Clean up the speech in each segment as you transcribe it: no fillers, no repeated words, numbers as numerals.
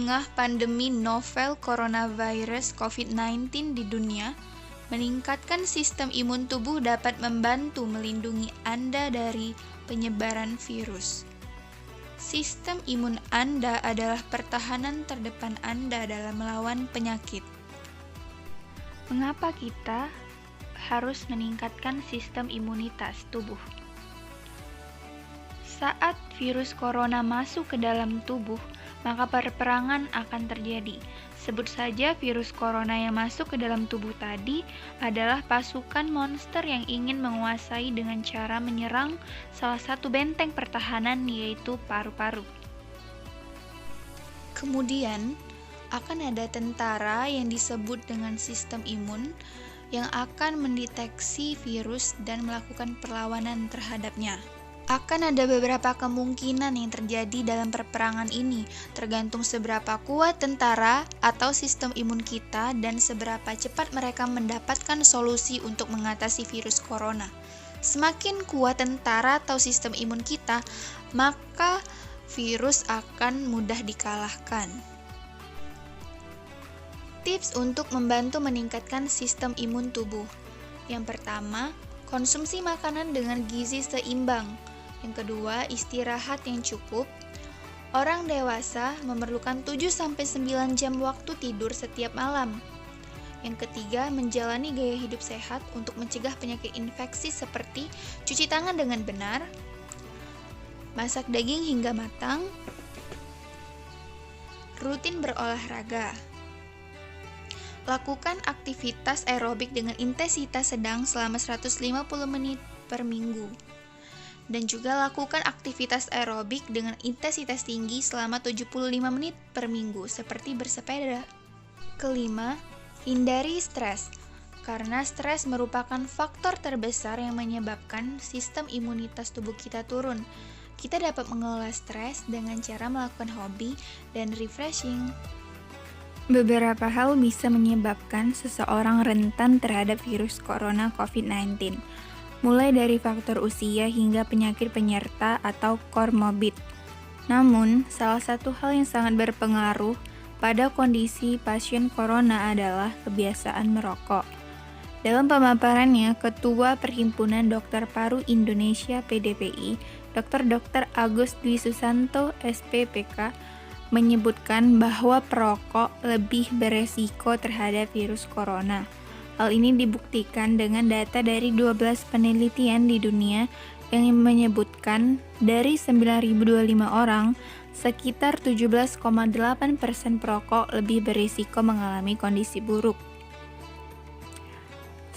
tengah pandemi novel coronavirus COVID-19 di dunia, meningkatkan sistem imun tubuh dapat membantu melindungi Anda dari penyebaran virus. Sistem imun Anda adalah pertahanan terdepan Anda dalam melawan penyakit. Mengapa kita harus meningkatkan sistem imunitas tubuh? Saat virus corona masuk ke dalam tubuh, maka peperangan akan terjadi. Sebut saja virus corona yang masuk ke dalam tubuh tadi adalah pasukan monster yang ingin menguasai dengan cara menyerang salah satu benteng pertahanan, yaitu paru-paru. Kemudian, akan ada tentara yang disebut dengan sistem imun yang akan mendeteksi virus dan melakukan perlawanan terhadapnya. Akan ada beberapa kemungkinan yang terjadi dalam peperangan ini, tergantung seberapa kuat tentara atau sistem imun kita dan seberapa cepat mereka mendapatkan solusi untuk mengatasi virus corona. Semakin kuat tentara atau sistem imun kita, maka virus akan mudah dikalahkan. Tips untuk membantu meningkatkan sistem imun tubuh. Yang pertama, konsumsi makanan dengan gizi seimbang. Yang kedua, istirahat yang cukup. Orang dewasa memerlukan 7-9 jam waktu tidur setiap malam. Yang ketiga, menjalani gaya hidup sehat untuk mencegah penyakit infeksi seperti cuci tangan dengan benar, masak daging hingga matang, rutin berolahraga. Lakukan aktivitas aerobik dengan intensitas sedang selama 150 menit per minggu. Dan juga lakukan aktivitas aerobik dengan intensitas tinggi selama 75 menit per minggu, seperti bersepeda. Kelima, hindari stres, karena stres merupakan faktor terbesar yang menyebabkan sistem imunitas tubuh kita turun. Kita dapat mengelola stres dengan cara melakukan hobi dan refreshing. Beberapa hal bisa menyebabkan seseorang rentan terhadap virus corona COVID-19. Mulai dari faktor usia hingga penyakit penyerta atau komorbid. Namun, salah satu hal yang sangat berpengaruh pada kondisi pasien corona adalah kebiasaan merokok. Dalam pemaparannya, Ketua Perhimpunan Dokter Paru Indonesia (PDPI), Dr. Agus Dwi Susanto, SPPK, menyebutkan bahwa perokok lebih beresiko terhadap virus corona. Hal ini dibuktikan dengan data dari 12 penelitian di dunia yang menyebutkan dari 9.025 orang, sekitar 17,8% perokok lebih berisiko mengalami kondisi buruk.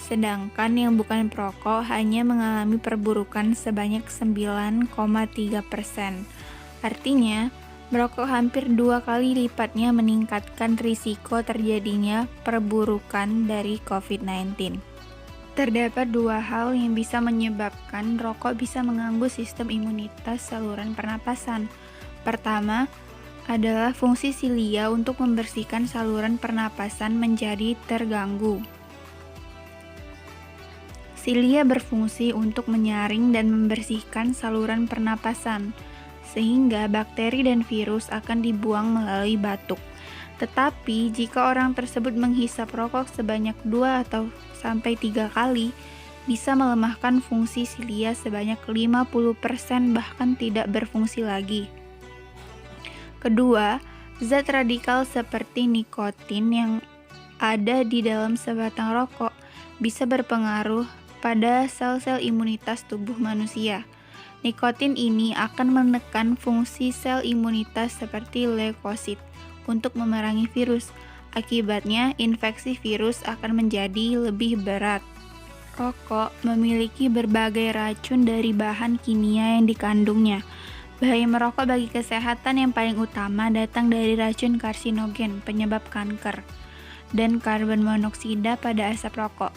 Sedangkan yang bukan perokok hanya mengalami perburukan sebanyak 9,3%. Artinya, merokok hampir 2 kali lipatnya meningkatkan risiko terjadinya perburukan dari COVID-19. Terdapat 2 hal yang bisa menyebabkan rokok bisa mengganggu sistem imunitas saluran pernapasan. Pertama, adalah fungsi silia untuk membersihkan saluran pernapasan menjadi terganggu. Silia berfungsi untuk menyaring dan membersihkan saluran pernapasan, sehingga bakteri dan virus akan dibuang melalui batuk. Tetapi, jika orang tersebut menghisap rokok sebanyak 2 atau sampai 3 kali, bisa melemahkan fungsi silia sebanyak 50%, bahkan tidak berfungsi lagi. Kedua, zat radikal seperti nikotin yang ada di dalam sebatang rokok bisa berpengaruh pada sel-sel imunitas tubuh manusia. Nikotin ini akan menekan fungsi sel imunitas seperti leukosit untuk memerangi virus. Akibatnya, infeksi virus akan menjadi lebih berat. Rokok memiliki berbagai racun dari bahan kimia yang dikandungnya. Bahaya merokok bagi kesehatan yang paling utama datang dari racun karsinogen penyebab kanker dan karbon monoksida pada asap rokok.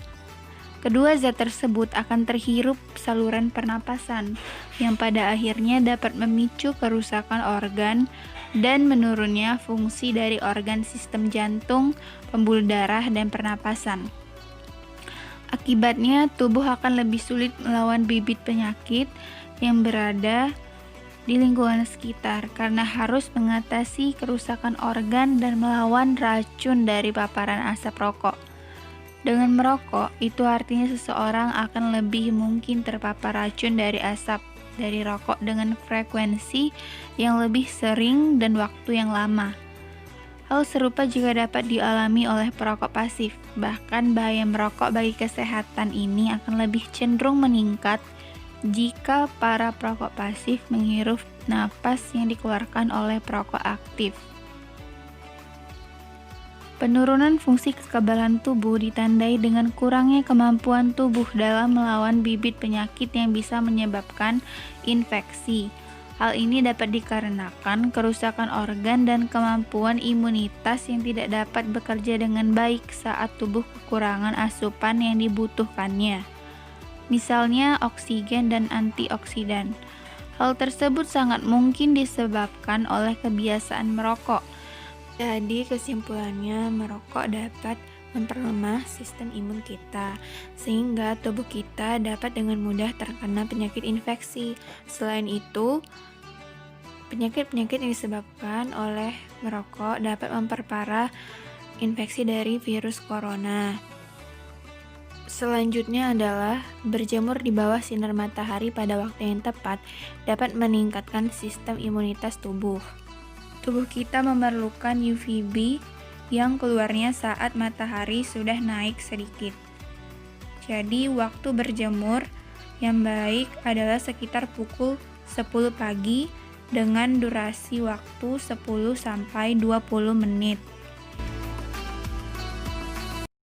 Kedua zat tersebut akan terhirup saluran pernapasan, yang pada akhirnya dapat memicu kerusakan organ dan menurunnya fungsi dari organ sistem jantung, pembuluh darah, dan pernapasan. Akibatnya, tubuh akan lebih sulit melawan bibit penyakit yang berada di lingkungan sekitar karena harus mengatasi kerusakan organ dan melawan racun dari paparan asap rokok. Dengan merokok, itu artinya seseorang akan lebih mungkin terpapar racun dari asap dari rokok dengan frekuensi yang lebih sering dan waktu yang lama. Hal serupa juga dapat dialami oleh perokok pasif. Bahkan bahaya merokok bagi kesehatan ini akan lebih cenderung meningkat jika para perokok pasif menghirup napas yang dikeluarkan oleh perokok aktif. Penurunan fungsi kekebalan tubuh ditandai dengan kurangnya kemampuan tubuh dalam melawan bibit penyakit yang bisa menyebabkan infeksi. Hal ini dapat dikarenakan kerusakan organ dan kemampuan imunitas yang tidak dapat bekerja dengan baik saat tubuh kekurangan asupan yang dibutuhkannya. Misalnya oksigen dan antioksidan. Hal tersebut sangat mungkin disebabkan oleh kebiasaan merokok. Jadi kesimpulannya, merokok dapat memperlemah sistem imun kita, sehingga tubuh kita dapat dengan mudah terkena penyakit infeksi. Selain itu, penyakit-penyakit yang disebabkan oleh merokok dapat memperparah infeksi dari virus corona. Selanjutnya adalah berjemur di bawah sinar matahari pada waktu yang tepat dapat meningkatkan sistem imunitas tubuh. Tubuh kita memerlukan UVB yang keluarnya saat matahari sudah naik sedikit. Jadi, waktu berjemur yang baik adalah sekitar pukul 10 pagi dengan durasi waktu 10-20 menit.